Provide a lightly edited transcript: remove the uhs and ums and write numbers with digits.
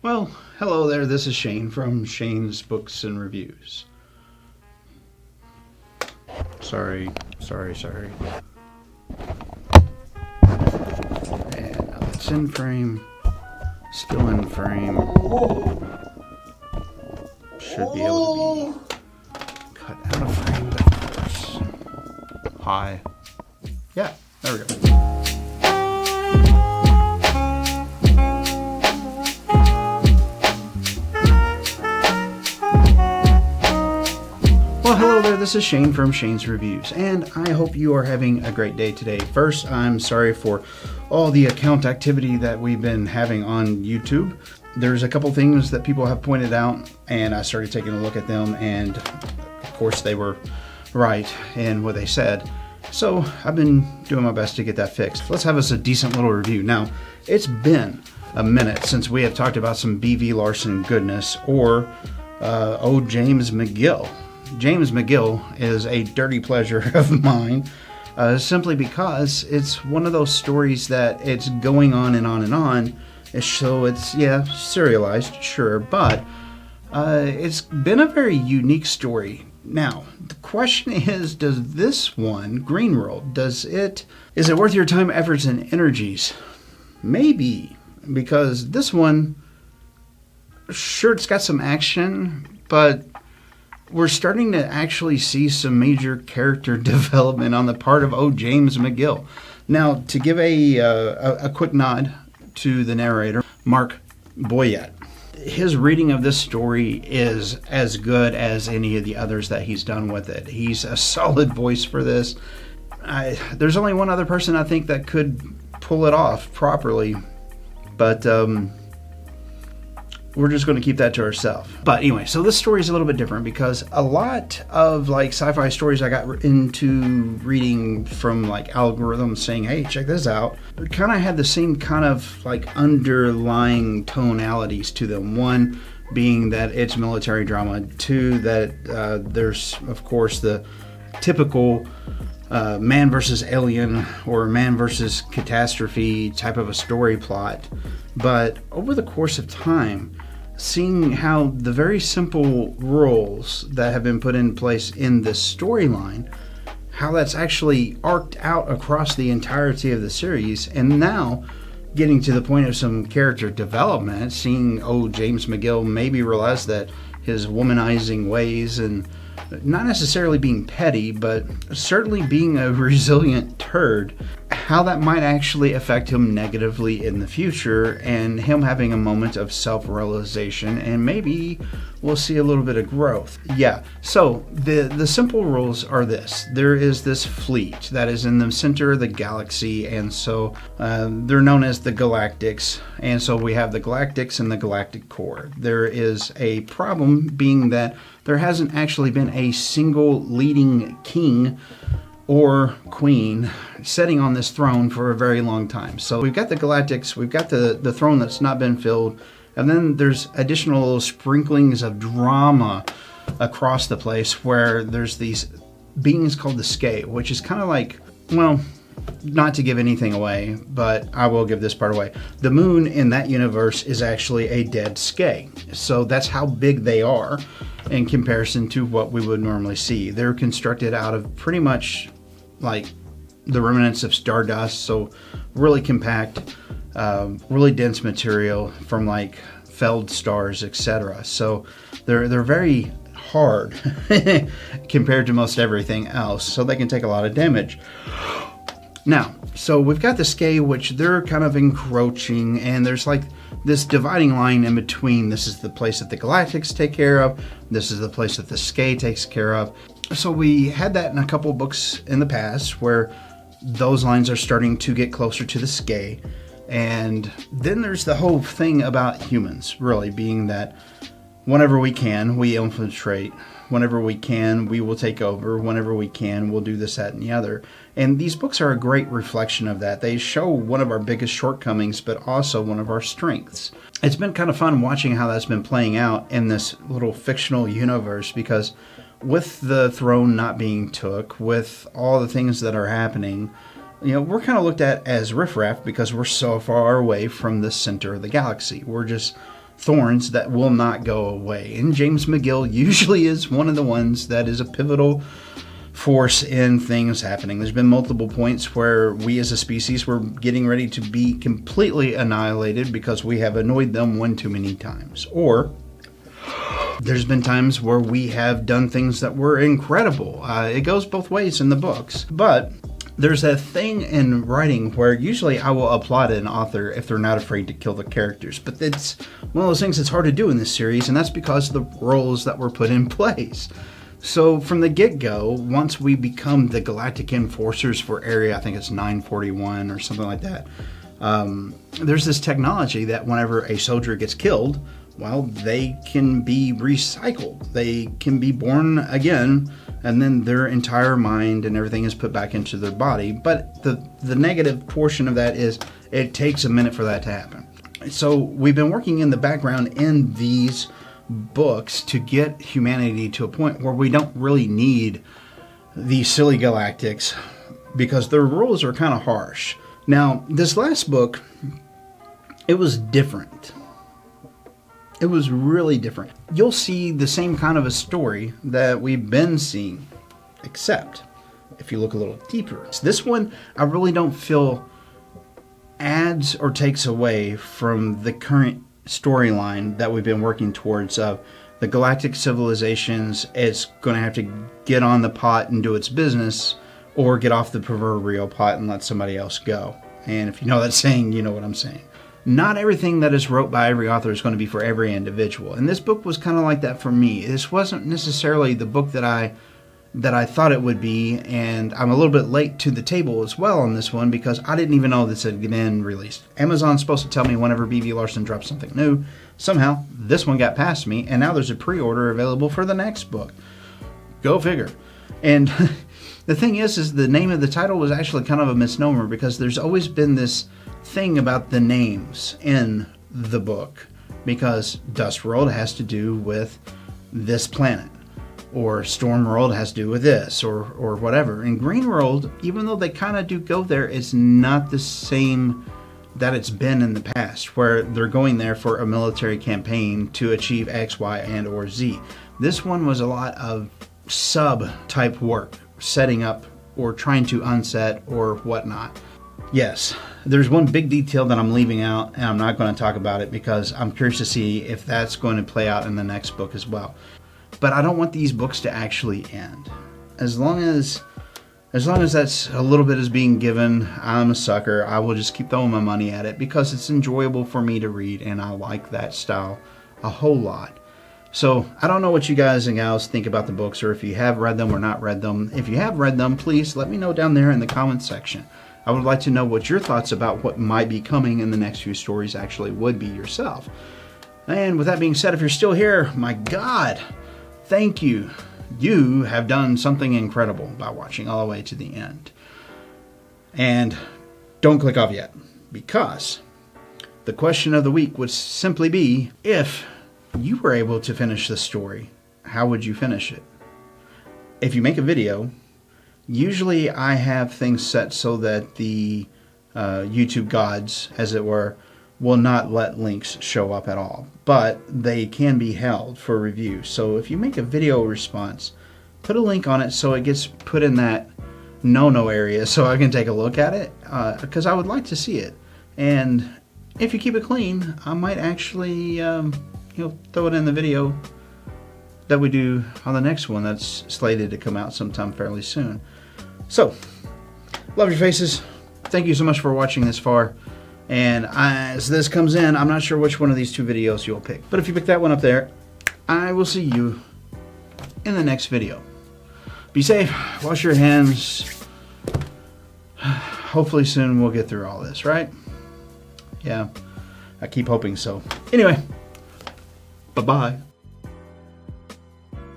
Well, hello there, this is Shane from Shane's Books and Reviews. Sorry. And now that's in frame. Still in frame. Should be able to be cut out of frame, but of course. Hi. Yeah, there we go. Well, hello there, this is Shane from Shane's Reviews, and I hope you are having a great day today. First, I'm sorry for all the account activity that we've been having on YouTube. There's a couple things that people have pointed out, and I started taking a look at them, and of course they were right in what they said. So I've been doing my best to get that fixed. Let's have us a decent little review. Now, it's been a minute since we have talked about some B.V. Larson goodness, or James McGill. James McGill is a dirty pleasure of mine, simply because it's one of those stories that it's going on and on and on. So it's, serialized, sure, but it's been a very unique story. Now, the question is, does this one, Green World, is it worth your time, efforts, and energies? Maybe, because this one, sure, it's got some action, but we're starting to actually see some major character development on the part of James McGill. Now, to give a quick nod to the narrator, Mark Boyett, his reading of this story is as good as any of the others that he's done with it. He's a solid voice for this. There's only one other person I think that could pull it off properly, but we're just going to keep that to ourselves. But anyway, so this story is a little bit different because a lot of sci-fi stories I got into reading from algorithms saying, hey, check this out, it kind of had the same kind of underlying tonalities to them. One being that it's military drama. Two, that there's, of course, the typical man versus alien or man versus catastrophe type of a story plot. But over the course of time, seeing how the very simple rules that have been put in place in this storyline, how that's actually arced out across the entirety of the series, and now getting to the point of some character development, seeing James McGill maybe realize that his womanizing ways and not necessarily being petty, but certainly being a resilient turd, how that might actually affect him negatively in the future, and him having a moment of self-realization, and maybe we'll see a little bit of growth. Yeah, so the simple rules are this. There is this fleet that is in the center of the galaxy, and so they're known as the Galactics, and so we have the Galactics and the Galactic Core. There is a problem being that there hasn't actually been a single leading king or queen sitting on this throne for a very long time. So we've got the Galactics, we've got the throne that's not been filled, and then there's additional little sprinklings of drama across the place where there's these beings called the Skay, which is kind of not to give anything away, but I will give this part away. The moon in that universe is actually a dead Skay. So that's how big they are in comparison to what we would normally see. They're constructed out of pretty much the remnants of stardust, so really compact, really dense material from felled stars, etc. So they're very hard compared to most everything else, so they can take a lot of damage. Now, so we've got the Skay, which they're kind of encroaching, and there's this dividing line in between. This is the place that the Galactics take care of. This is the place that the Skay takes care of. So we had that in a couple books in the past where those lines are starting to get closer to the Skay. And then there's the whole thing about humans, really, being that whenever we can, we infiltrate. Whenever we can, we will take over. Whenever we can, we'll do this, that, and the other. And these books are a great reflection of that. They show one of our biggest shortcomings, but also one of our strengths. It's been kind of fun watching how that's been playing out in this little fictional universe, because with the throne not being took, with all the things that are happening, we're kind of looked at as riffraff because we're so far away from the center of the galaxy. We're just thorns that will not go away. And James McGill usually is one of the ones that is a pivotal force in things happening. There's been multiple points where we as a species were getting ready to be completely annihilated because we have annoyed them one too many times. Or there's been times where we have done things that were incredible. It goes both ways in the books. But there's a thing in writing where usually I will applaud an author if they're not afraid to kill the characters. But it's one of those things that's hard to do in this series, and that's because of the roles that were put in place. So from the get-go, once we become the Galactic Enforcers for Area, I think it's 941 or something like that, there's this technology that whenever a soldier gets killed, well, they can be recycled. They can be born again, and then their entire mind and everything is put back into their body. But the negative portion of that is it takes a minute for that to happen. So we've been working in the background in these books to get humanity to a point where we don't really need these silly galactics because their rules are kind of harsh. Now, this last book, it was different. It was really different. You'll see the same kind of a story that we've been seeing, except if you look a little deeper. This one, I really don't feel adds or takes away from the current storyline that we've been working towards of the galactic civilizations. It's going to have to get on the pot and do its business, or get off the proverbial pot and let somebody else go. And if you know that saying, you know what I'm saying. Not everything that is wrote by every author is going to be for every individual. And this book was kind of like that for me. This wasn't necessarily the book that I thought it would be, and I'm a little bit late to the table as well on this one because I didn't even know this had been released. Amazon's supposed to tell me whenever B.V. Larson drops something new. Somehow, this one got past me, and now there's a pre-order available for the next book. Go figure. And the thing is the name of the title was actually kind of a misnomer because there's always been this thing about the names in the book because Dust World has to do with this planet, or Storm World has to do with this, or whatever. And Green World, even though they kind of do go there, it's not the same that it's been in the past, where they're going there for a military campaign to achieve X, Y, and or Z. This one was a lot of sub-type work, setting up or trying to unset or whatnot. Yes, there's one big detail that I'm leaving out, and I'm not going to talk about it because I'm curious to see if that's going to play out in the next book as well. But I don't want these books to actually end. As long as that's a little bit is being given, I'm a sucker. I will just keep throwing my money at it because it's enjoyable for me to read, and I like that style a whole lot. So I don't know what you guys and gals think about the books, or if you have read them or not read them. If you have read them, please let me know down there in the comments section. I would like to know what your thoughts about what might be coming in the next few stories actually would be yourself. And with that being said, if you're still here, my God, thank you. You have done something incredible by watching all the way to the end. And don't click off yet, because the question of the week would simply be, if you were able to finish this story, how would you finish it? If you make a video, usually I have things set so that the YouTube gods, as it were, will not let links show up at all, but they can be held for review. So if you make a video response, put a link on it so it gets put in that no-no area so I can take a look at it, because I would like to see it. And if you keep it clean, I might actually throw it in the video that we do on the next one that's slated to come out sometime fairly soon. So, love your faces. Thank you so much for watching this far. And as this comes in, I'm not sure which one of these two videos you'll pick. But if you pick that one up there, I will see you in the next video. Be safe, wash your hands. Hopefully soon we'll get through all this, right? Yeah, I keep hoping so. Anyway, bye-bye.